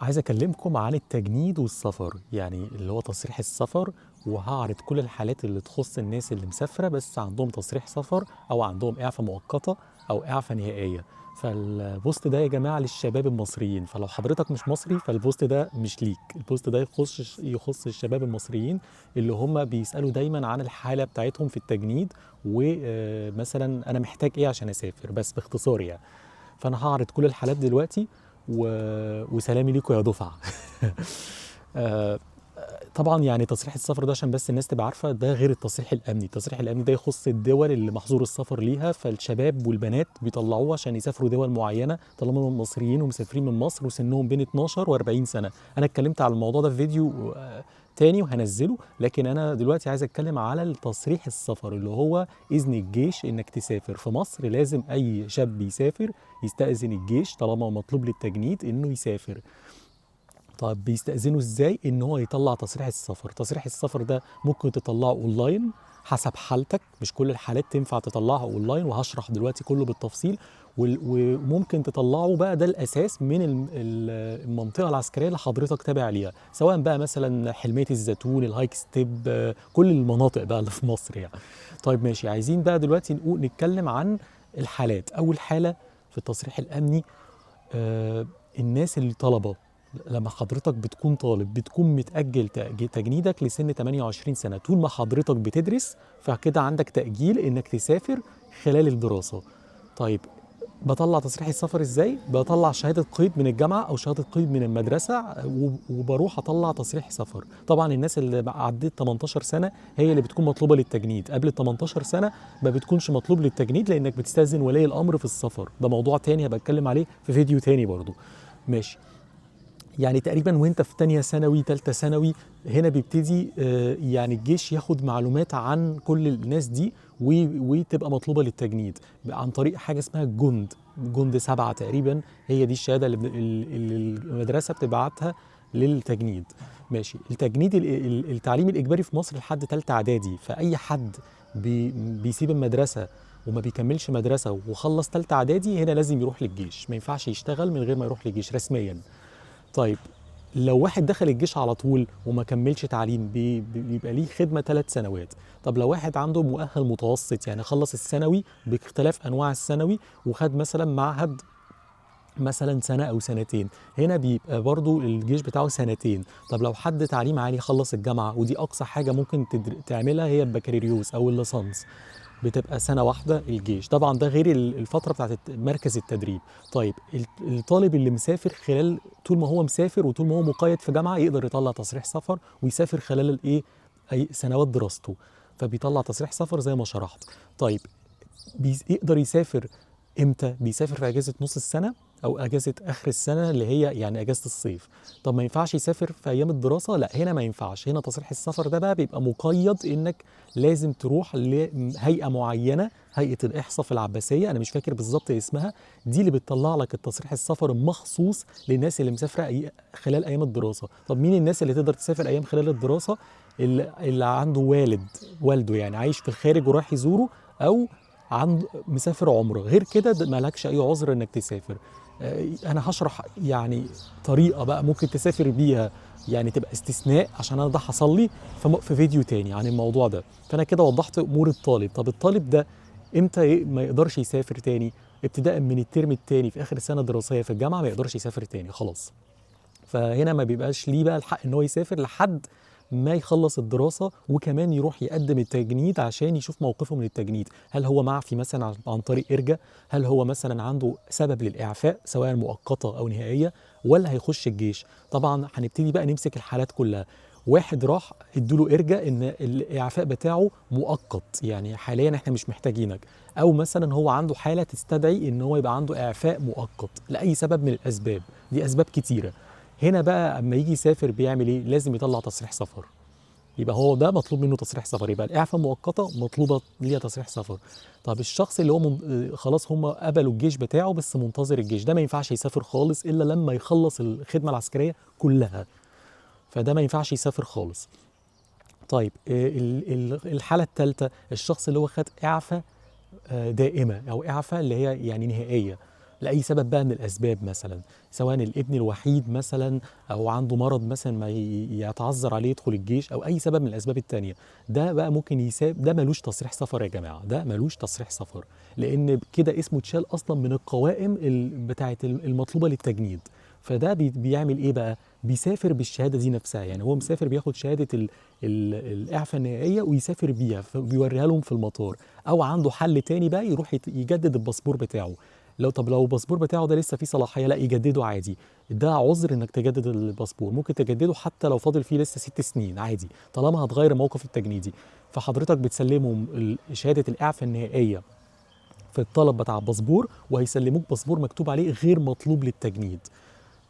عايز أكلمكم عن التجنيد والسفر، يعني اللي هو تصريح السفر، وهعرض كل الحالات اللي تخص الناس اللي مسافرة بس عندهم تصريح سفر أو عندهم إعفاء مؤقتة أو إعفاء نهائية. فالبوست ده يا جماعة للشباب المصريين، فلو حضرتك مش مصري فالبوست ده مش ليك. البوست ده يخص الشباب المصريين اللي هم بيسألوا دايما عن الحالة بتاعتهم في التجنيد، ومثلا أنا محتاج إيه عشان أسافر، بس باختصار يعني. فأنا هعرض كل الحالات دلوقتي و... وسلامي ليكم يا دفعة. آه، طبعا يعني تصريح السفر ده عشان بس الناس تبقى عارفة ده غير التصريح الأمني. التصريح الأمني ده يخص الدول اللي محظور السفر ليها، فالشباب والبنات بيطلعوه عشان يسافروا دول معينة طالما هم مصريين ومسافرين من مصر وسنهم بين 12 و40 سنة. أنا اتكلمت على الموضوع ده في فيديو تاني وهنزله، لكن أنا دلوقتي عايز أتكلم على التصريح السفر اللي هو إذن الجيش إنك تسافر في مصر. لازم أي شاب يسافر يستأذن الجيش طالما مطلوب للتجنيد إنه يسافر. طب بيستأذنوا ازاي؟ ان هو يطلع تصريح السفر. تصريح السفر ده ممكن تطلعه اونلاين حسب حالتك، مش كل الحالات تنفع تطلعها اونلاين، وهشرح دلوقتي كله بالتفصيل. وممكن تطلعه بقى، ده الاساس، من المنطقه العسكريه اللي حضرتك تابع ليها، سواء بقى مثلا حلميه الزيتون، الهايك ستيب، كل المناطق بقى اللي في مصر يعني. طيب ماشي، عايزين بقى دلوقتي نتكلم عن الحالات. اول حاله في التصريح الامني، آه، الناس اللي طلبة. لما حضرتك بتكون طالب بتكون متأجل تجنيدك لسن 28 سنة. طول ما حضرتك بتدرس فكده عندك تأجيل انك تسافر خلال الدراسة. طيب بطلع تصريح السفر ازاي؟ بطلع شهادة قيد من الجامعة او شهادة قيد من المدرسة، وبروح اطلع تصريح سفر. طبعا الناس اللي عدت 18 سنة هي اللي بتكون مطلوبة للتجنيد. قبل ال 18 سنة ما بتكونش مطلوب للتجنيد لانك بتستأذن ولي الامر في السفر. ده موضوع تاني هبقى اتكلم عليه في فيديو تاني برضو. ماشي. يعني تقريبا وانت في تانية ثانوي تالتة ثانوي هنا بيبتدي يعني الجيش ياخد معلومات عن كل الناس دي وتبقى مطلوبة للتجنيد عن طريق حاجة اسمها جند 7 تقريبا. هي دي الشهادة اللي المدرسة بتبعتها للتجنيد. ماشي. التجنيد التعليم الإجباري في مصر لحد تالتة إعدادي، فأي حد بيسيب المدرسة وما بيكملش مدرسة وخلص تالتة إعدادي هنا لازم يروح للجيش، ما ينفعش يشتغل من غير ما يروح للجيش رسميا. طيب لو واحد دخل الجيش على طول وما كملش تعليم بيبقى ليه خدمة 3 سنوات. طب لو واحد عنده مؤهل متوسط، يعني خلص الثانوي باختلاف أنواع الثانوي وخد مثلا معهد مثلا سنة أو سنتين، هنا بيبقى برضو الجيش بتاعه سنتين. طب لو حد تعليم عالي خلص الجامعة، ودي أقصى حاجة ممكن تعملها هي البكالوريوس أو الليسانس، بتبقى سنة واحدة الجيش. طبعا ده غير الفترة بتاعت مركز التدريب. طيب الطالب اللي مسافر خلال، طول ما هو مسافر وطول ما هو مقيد في جامعة يقدر يطلع تصريح سفر ويسافر خلال الايه، اي سنوات دراسته، فبيطلع تصريح سفر زي ما شرحت. طيب يقدر يسافر امتى؟ بيسافر في اجازه نص السنه او اجازه اخر السنه اللي هي يعني اجازه الصيف. طب ما ينفعش يسافر في ايام الدراسه؟ لا، هنا ما ينفعش. هنا تصريح السفر ده بقى بيبقى مقيد انك لازم تروح لهيئه معينه، هيئه الاحصاء في العباسيه، انا مش فاكر بالظبط اسمها، دي اللي بتطلع لك التصريح السفر مخصوص للناس اللي مسافره خلال ايام الدراسه. طب مين الناس اللي تقدر تسافر ايام خلال الدراسه؟ اللي عنده والده يعني عايش في الخارج ورايح يزوره، او مسافر عمره. غير كده مالكش اي عذر انك تسافر. انا هشرح يعني طريقه بقى ممكن تسافر بيها، يعني تبقى استثناء، عشان انا ده حصل لي في فيديو تاني عن الموضوع ده. فانا كده وضحت امور الطالب. طب الطالب ده امتى ما يقدرش يسافر تاني؟ ابتداء من الترم التاني في اخر سنه دراسيه في الجامعه ما يقدرش يسافر تاني خلاص. فهنا ما بيبقاش ليه بقى الحق ان هو يسافر لحد ما يخلص الدراسة، وكمان يروح يقدم التجنيد عشان يشوف موقفه من التجنيد. هل هو معفي مثلا عن طريق إرجاء؟ هل هو مثلا عنده سبب للإعفاء سواء مؤقتة أو نهائية؟ ولا هيخش الجيش؟ طبعا هنبتدي بقى نمسك الحالات كلها. واحد راح ادوله إرجاء ان الإعفاء بتاعه مؤقت، يعني حاليا احنا مش محتاجينك، او مثلا هو عنده حالة تستدعي ان هو يبقى عنده إعفاء مؤقت لأي سبب من الأسباب. دي أسباب كتيرة. هنا بقى اما يجي يسافر بيعمل ايه؟ لازم يطلع تصريح سفر. يبقى هو ده مطلوب منه تصريح سفر، يبقى الاعفاء مؤقته مطلوبه ليها تصريح سفر. طب الشخص اللي هو خلاص هم قبلوا الجيش بتاعه بس منتظر الجيش، ده ما ينفعش يسافر خالص الا لما يخلص الخدمه العسكريه كلها، فده ما ينفعش يسافر خالص. طيب الحاله الثالثه، الشخص اللي هو خد اعفاء دائمه او اعفاء اللي هي يعني نهائيه. لاي سبب بقى من الاسباب، مثلا سواء الابن الوحيد مثلا او عنده مرض مثلا ما يتعذر عليه يدخل الجيش، او اي سبب من الاسباب التانية، ده بقى ممكن يساب. ده ملوش تصريح سفر يا جماعه، ده ملوش تصريح سفر، لان كده اسمه اتشال اصلا من القوائم بتاعه المطلوبه للتجنيد. فده بيعمل ايه بقى؟ بيسافر بالشهاده دي نفسها، يعني هو مسافر بياخد شهاده الاعفاء النهائيه ويسافر بيها، بيوريها لهم في المطار. او عنده حل تاني بقى، يروح يجدد الباسبور بتاعه. لو الباسبور بتاعه ده لسه فيه صلاحيه، لا يجدده عادي. ده عذر انك تجدد الباسبور، ممكن تجدده حتى لو فاضل فيه لسه 6 سنين عادي، طالما هتغير الموقف التجنيدي. فحضرتك بتسلمهم شهاده الاعفاء النهائيه في الطلب بتاع الباسبور، وهيسلموك باسبور مكتوب عليه غير مطلوب للتجنيد.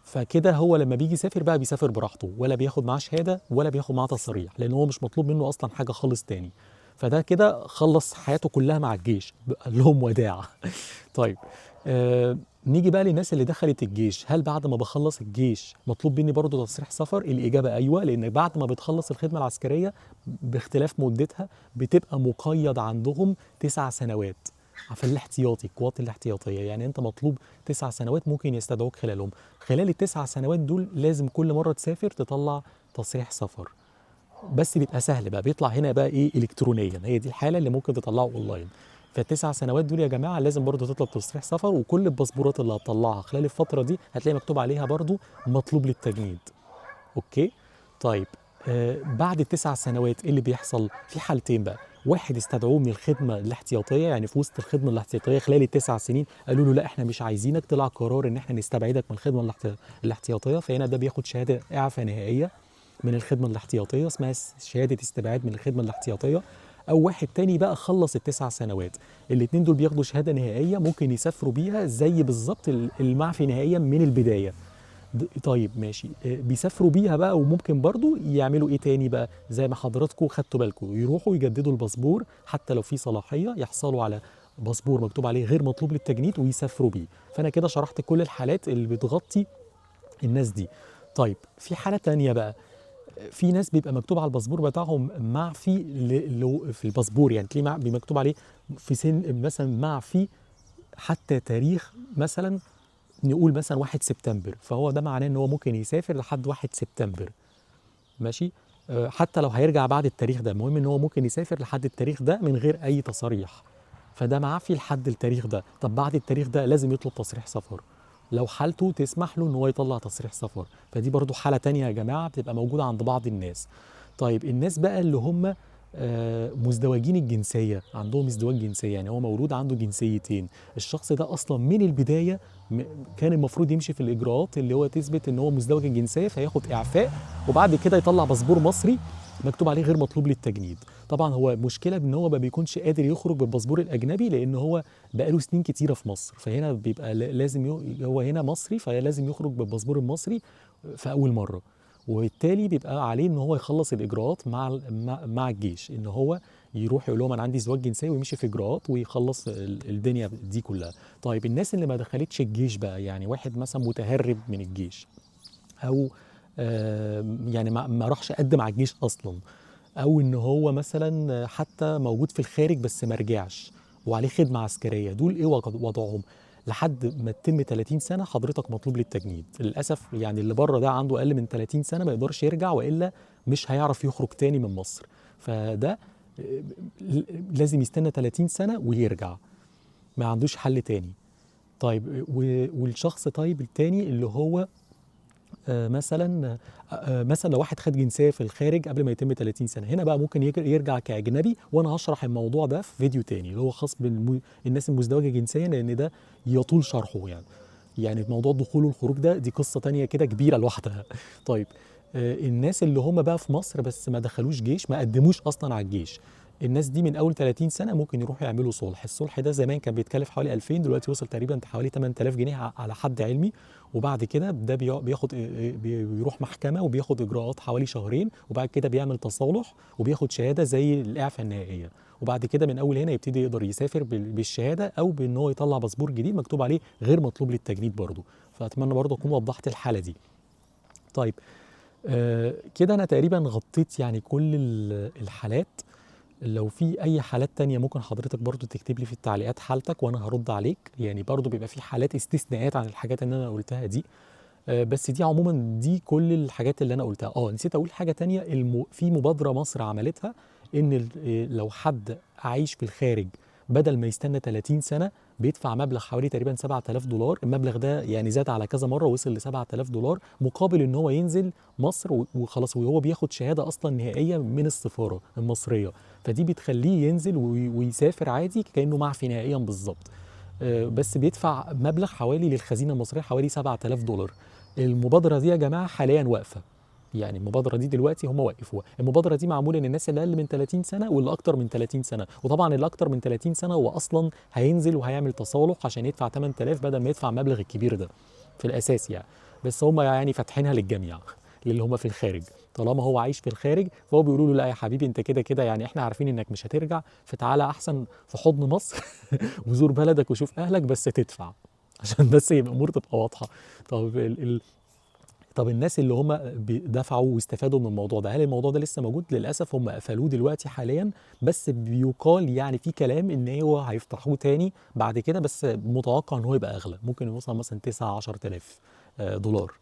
فكده هو لما بيجي يسافر بقى بيسافر براحته، ولا بياخد معاه شهاده ولا بياخد معاه تصريح، لان هو مش مطلوب منه اصلا حاجه خالص تاني. فده كده خلص حياته كلها مع الجيش، قال لهم وداع. طيب، نيجي بقى للناس اللي دخلت الجيش. هل بعد ما بخلص الجيش مطلوب مني برضه تصريح سفر؟ الإجابة أيوة، لأن بعد ما بتخلص الخدمة العسكرية باختلاف مدتها بتبقى مقيد عندهم 9 سنوات في الاحتياطي، القوات الاحتياطية. يعني أنت مطلوب 9 سنوات ممكن يستدعوك خلالهم. خلال ال9 سنوات دول لازم كل مرة تسافر تطلع تصريح سفر، بس بيبقى سهل بقى، بيطلع هنا بقى ايه الكترونيا. هي دي الحاله اللي ممكن تطلعه اونلاين. فال9 سنوات دول يا جماعه لازم برضو تطلب تصريح سفر، وكل الباسبورات اللي هتطلعها خلال الفتره دي هتلاقي مكتوب عليها برضو مطلوب للتجنيد. اوكي. طيب، بعد ال9 سنوات ايه اللي بيحصل؟ في حالتين بقى. واحد استدعوه من الخدمه الاحتياطيه، يعني في وسط الخدمه الاحتياطيه خلال ال9 سنين قالوا له لا احنا مش عايزينك، طلع قرار ان احنا نستبعدك من الخدمه الاحتياطيه. فهنا ده بياخد شهاده اعفاء نهائيه من الخدمة الاحتياطية، اسمها شهادة استبعاد من الخدمة الاحتياطية. أو واحد تاني بقى خلص ال9 سنوات، الاتنين دول بياخدوا شهادة نهائية ممكن يسافروا بيها زي بالظبط المعفي نهائيا من البداية. طيب ماشي، بيسافروا بيها بقى. وممكن برضو يعملوا ايه تاني بقى، زي ما حضراتكم خدتوا بالكم، يروحوا يجددوا الباسبور حتى لو في صلاحية، يحصلوا على باسبور مكتوب عليه غير مطلوب للتجنيد ويسافروا بيه. فأنا كده شرحت كل الحالات اللي بتغطي الناس دي. طيب، في حالة تانية بقى. في ناس بيبقى مكتوب على الباسبور بتاعهم معفي في الباسبور، يعني تلاقيه مكتوب عليه في سن مثلا معفي حتى تاريخ مثلا، نقول مثلا 1 سبتمبر، فهو ده معناه ان هو ممكن يسافر لحد 1 سبتمبر. ماشي. حتى لو هيرجع بعد التاريخ ده، المهم ان هو ممكن يسافر لحد التاريخ ده من غير اي تصاريح. فده معفي لحد التاريخ ده. طب بعد التاريخ ده لازم يطلب تصريح سفر، لو حالته تسمح له ان هو يطلع تصريح سفر. فدي برضو حالة تانية يا جماعة بتبقى موجودة عند بعض الناس. طيب، الناس بقى اللي هم مزدوجين الجنسية، عندهم ازدواج جنسية، يعني هو مولود عنده جنسيتين. الشخص ده أصلا من البداية كان المفروض يمشي في الإجراءات اللي هو تثبت إن هو مزدوج الجنسية، فياخد إعفاء وبعد كده يطلع باسبور مصري مكتوب عليه غير مطلوب للتجنيد. طبعا هو مشكلة إن هو ما بيكونش قادر يخرج بالباسبور الأجنبي، لأن هو بقاله سنين كتيرة في مصر، فهنا بيبقى لازم هو هنا مصري، فلازم يخرج بالباسبور المصري في أول مرة. وبالتالي بيبقى عليه ان هو يخلص الاجراءات مع الجيش، ان هو يروح يقول لهم انا عندي ازدواج جنسي، ويمشي في اجراءات ويخلص الدنيا دي كلها. طيب، الناس اللي ما دخلتش الجيش بقى، يعني واحد مثلا متهرب من الجيش، او يعني ما راحش قدم على الجيش اصلا، او ان هو مثلا حتى موجود في الخارج بس ما رجعش وعليه خدمه عسكريه، دول ايه وضعهم؟ لحد ما تتم 30 سنه حضرتك مطلوب للتجنيد. للاسف يعني اللي بره ده عنده اقل من 30 سنه ما يقدرش يرجع، والا مش هيعرف يخرج تاني من مصر. فده لازم يستنى 30 سنه ويرجع، ما عندوش حل تاني. طيب، والشخص طيب التاني اللي هو مثلا مثلا لو واحد خد جنسيه في الخارج قبل ما يتم 30 سنه، هنا بقى ممكن يرجع كاجنبي. وانا هشرح الموضوع ده في فيديو تاني اللي هو خاص بالناس المزدوجه جنسيا، لان ده يطول شرحه يعني. يعني موضوع الدخول والخروج ده دي قصه تانية كده كبيره لوحدها. طيب، الناس اللي هم بقى في مصر بس ما دخلوش جيش، ما قدموش اصلا على الجيش، الناس دي من اول 30 سنه ممكن يروحوا يعملوا صلح. الصلح ده زمان كان بيتكلف حوالي 2000، دلوقتي وصل تقريبا حوالي 8000 جنيه على حد علمي. وبعد كده ده بياخد بيروح محكمه وبياخد اجراءات حوالي شهرين، وبعد كده بيعمل تصالح وبياخد شهاده زي الاعفاء النهائيه. وبعد كده من اول هنا يبتدي يقدر يسافر بالشهاده، او بان هو يطلع باسبور جديد مكتوب عليه غير مطلوب للتجنيد برضه. فاتمنى برضه اكون وضحت الحاله دي. طيب، كده انا تقريبا غطيت يعني كل الحالات. لو في اي حالات تانية ممكن حضرتك برضو تكتب لي في التعليقات حالتك وانا هرد عليك، يعني برضو بيبقى في حالات استثناءات عن الحاجات اللي انا قلتها دي. بس دي عموما دي كل الحاجات اللي انا قلتها. نسيت اقول حاجه تانية، في مبادره مصر عملتها ان لو حد عايش في الخارج بدل ما يستنى 30 سنه بيدفع مبلغ حوالي تقريبا 7000 دولار. المبلغ ده يعني زاد على كذا مره وصل ل 7000 دولار مقابل ان هو ينزل مصر وخلاص، وهو بياخد شهاده اصلا نهائيه من السفاره المصريه. فدي بتخليه ينزل ويسافر عادي كانه معفي نهائيا بالظبط. بس بيدفع مبلغ حوالي للخزينه المصريه حوالي 7000 دولار. المبادره دي يا جماعه حاليا واقفه، يعني المبادره دي دلوقتي هم وقفوها. المبادره دي معموله للناس اللي اقل من 30 سنه واللي اكتر من 30 سنه، وطبعا اللي اكتر من 30 سنه هو اصلا هينزل وهيعمل تصالح عشان يدفع 8000 بدل ما يدفع المبلغ الكبير ده في الاساس يعني. بس هم يعني فاتحينها للجميع اللي هم في الخارج، طالما هو عايش في الخارج فهو بيقولوا له لا يا حبيبي انت كده كده يعني احنا عارفين انك مش هترجع، فتعالى احسن في حضن مصر وزور بلدك وشوف اهلك بس تدفع عشان بس يبقى الامور تبقى واضحه. طب طب الناس اللي هم دفعوا واستفادوا من الموضوع ده، هل الموضوع ده لسه موجود؟ للاسف هم قفلوه دلوقتي حاليا، بس بيقال يعني في كلام ان هو هيفتحوه تاني بعد كده، بس متوقع ان هو يبقى اغلى، ممكن يوصل مثلا 9 10000 دولار.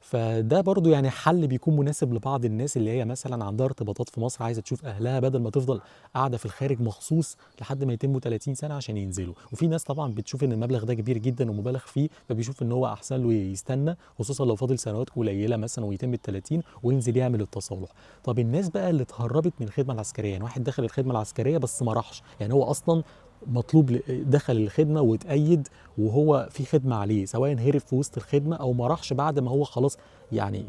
فده برضو يعني حل بيكون مناسب لبعض الناس اللي هي مثلا عندها ارتباطات في مصر عايزه تشوف اهلها بدل ما تفضل قاعده في الخارج مخصوص لحد ما يتموا 30 سنه عشان ينزلوا. وفي ناس طبعا بتشوف ان المبلغ ده كبير جدا ومبالغ فيه، فبيشوف ان هو احسن له يستنى خصوصا لو فاضل سنوات قليله مثلا ويتم ال 30 وينزل يعمل التصالح. طب الناس بقى اللي اتهربت من الخدمه العسكريه، يعني واحد دخل الخدمه العسكريه بس ما راحش، يعني هو اصلا مطلوب دخل الخدمه واتأيد وهو في خدمه عليه، سواء هرب في وسط الخدمه او ما راحش بعد ما هو خلاص يعني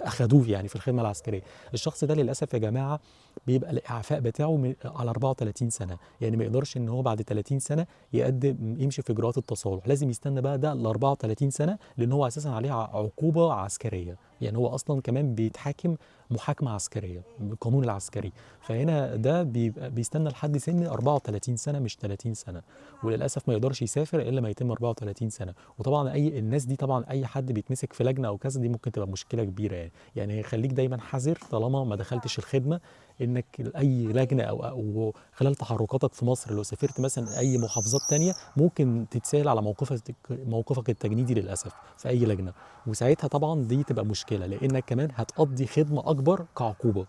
اخدوه يعني في الخدمه العسكريه. الشخص ده للاسف يا جماعه بيبقى الاعفاء بتاعه على 34 سنه، يعني ما يقدرش ان هو بعد 30 سنه يقدم يمشي في اجراءات التصالح، لازم يستنى بقى ده ل 34 سنه لان هو اساسا عليه عقوبه عسكريه، يعني هو اصلا كمان بيتحاكم محاكمه عسكريه بالقانون العسكري. فهنا ده بيبقى بيستنى لحد سن 34 سنه مش 30 سنه، وللاسف ما يقدرش يسافر الا ما يتم 34 سنه. وطبعا اي الناس دي طبعا اي حد بيتمسك في لجنه او كذا دي ممكن تبقى مشكله كبيره يعني خليك دايما حذر طالما ما دخلتش الخدمه انك اي لجنه او خلال تحركاتك في مصر لو سافرت مثلا اي محافظات تانية ممكن تتسال على موقفك التجنيدي للاسف في اي لجنه، وساعتها طبعا دي تبقى مشكله لانك كمان هتقضي خدمه اكبر كعقوبه،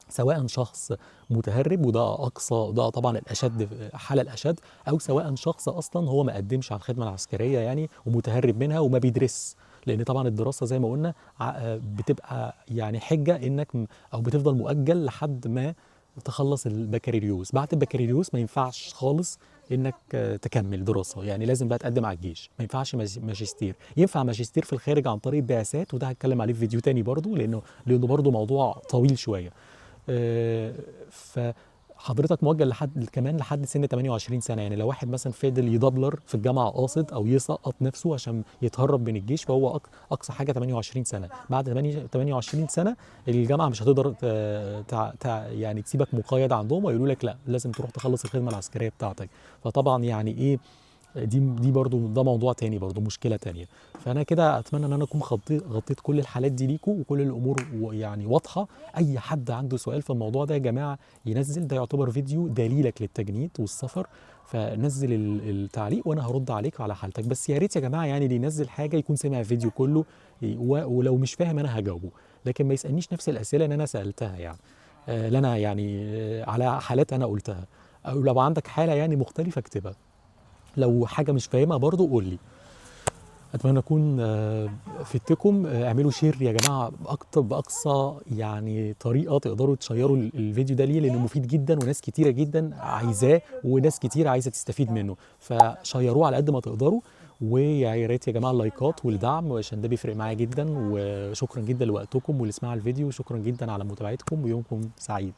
سواء شخص متهرب وده اقصى ده طبعا الاشد حاله الاشد، او سواء شخص اصلا هو ما قدمش على الخدمه العسكريه يعني ومتهرب منها وما بيدرس، لان طبعا الدراسه زي ما قلنا بتبقى يعني حجه انك او بتفضل مؤجل لحد ما تخلص البكالوريوس. بعد البكالوريوس ما ينفعش خالص انك تكمل دراسه، يعني لازم بقى تقدم على الجيش، ما ينفعش ماجستير. ينفع ماجستير في الخارج عن طريق البعثات وده هتكلم عليه في فيديو تاني برضو لانه برضو موضوع طويل شويه. فحضرتك موجه كمان لحد سن 28 سنه، يعني لو واحد مثلا فضل يدبلر في الجامعه قاصد او يسقط نفسه عشان يتهرب من الجيش فهو اقصى حاجه 28 سنه. بعد 28 سنه الجامعه مش هتقدر يعني تسيبك مقيد عندهم ويقولوا لك لا لازم تروح تخلص الخدمه العسكريه بتاعتك. فطبعا يعني ايه دي برضو ده موضوع تاني برضو مشكله تانيه. فانا كده اتمنى ان انا اكون غطيت كل الحالات دي ليكوا وكل الامور يعني واضحه. اي حد عنده سؤال في الموضوع ده يا جماعه ينزل، ده يعتبر فيديو دليلك للتجنيد والسفر، فنزل التعليق وانا هرد عليك على حالتك. بس يا ريت يا جماعه يعني اللي ينزل حاجه يكون سمع الفيديو كله، ولو مش فاهم انا هجاوبه، لكن ما يسالنيش نفس الاسئله اللي انا سالتها يعني اللي انا يعني على حالات انا قلتها، او لو عندك حاله يعني مختلفه اكتبها، لو حاجه مش فاهمها برضو قول لي. اتمنى اكون فدتكم. اعملوا شير يا جماعه اكتر باقصى يعني طريقه تقدروا تشيروا الفيديو ده ليه، لانه مفيد جدا وناس كتيره جدا عايزاه وناس كتيره عايزه تستفيد منه، فشيروه على قد ما تقدروا. ويا ريت يا جماعه اللايكات والدعم عشان ده بيفرق معايا جدا. وشكرا جدا لوقتكم ولسماع الفيديو، وشكرا جدا على متابعتكم ويومكم سعيد.